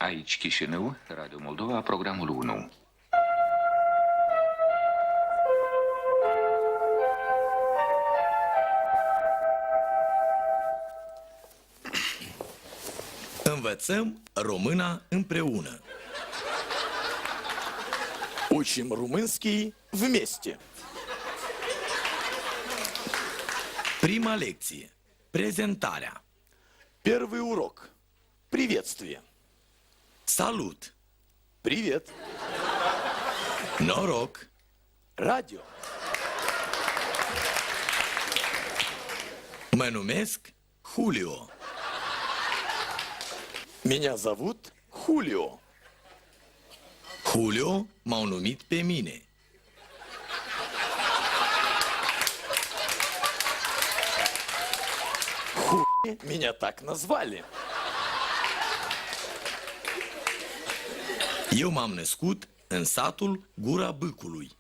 Aici Chișinău, Radio Moldova, programul 1. Învățăm româna împreună. Учим румынский вместе. Prima lecție. Prezentarea. Первый урок. Приветствие. Salut. Привет. Noroc. Радио. Mă numesc Julio. Меня зовут Хулио. Julio m-au numit pe mine. Меня так назвали. Eu m-am născut în satul Gura Bâcului.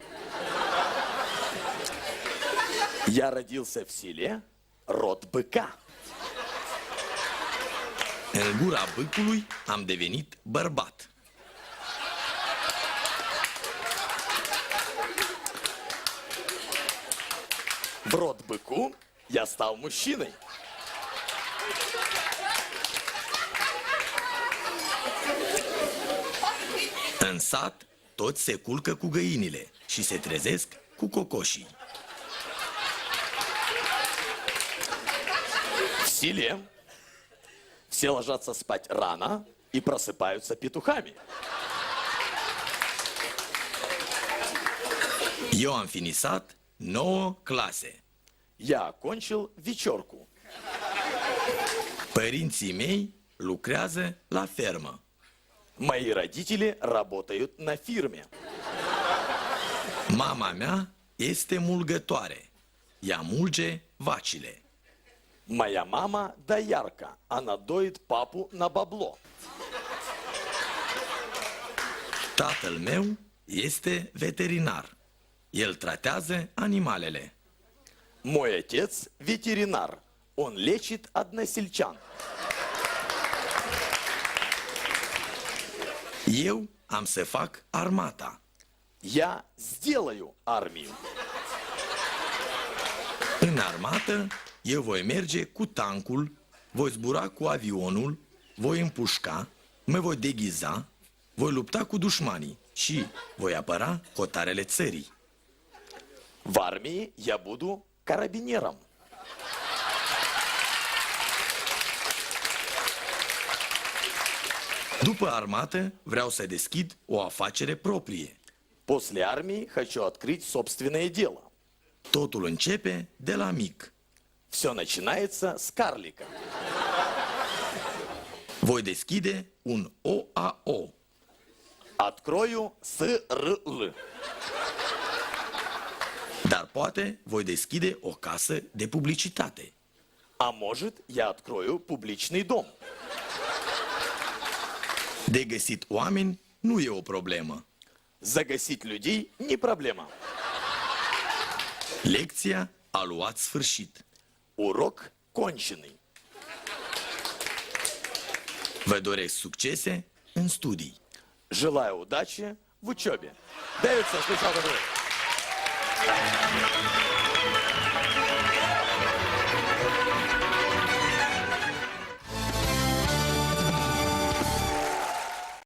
Я родился в селе Род Быка. În Gura Bâcului am devenit bărbat. В Род Быку я стал мужчиной. În sat, toți se culcă cu găinile și se trezesc cu cocoșii. В селе все ложатся спать рано и просыпаются петухами. Eu am finisat 9 clase. Я окончил вечерку. Părinții mei lucrează la fermă. Мои родители работают на фирме. Mama mea este mulgătoare. Ea mulge vacile. Моя мама доярка. Она доит папу на бабло. Tatăl meu este veterinar. El tratează animalele. Мой отец ветеринар. Он лечит односельчан. Eu am să fac armata. Я сделаю армию. În armată, eu voi merge cu tancul, voi zbura cu avionul, voi împușca, mă voi deghiza, voi lupta cu dușmanii și voi apăra hotarele țării. В армии я буду карабинером. După armată, vreau să deschid o afacere proprie. После армии хочу открыть собственное дело. Totul începe de la mic. Все начинается с карлика. Voi deschide un OAO. Открою СРЛ. Dar poate voi deschide o casă de publicitate. А может, я открою публичный дом. De găsit oameni nu e o problemă. Загасить людей не проблема. Lecția a luat sfârșit. Урок конченый. Vă doresc succese în studii. Желаю удачи в учебе. Дэвидсон, слышал,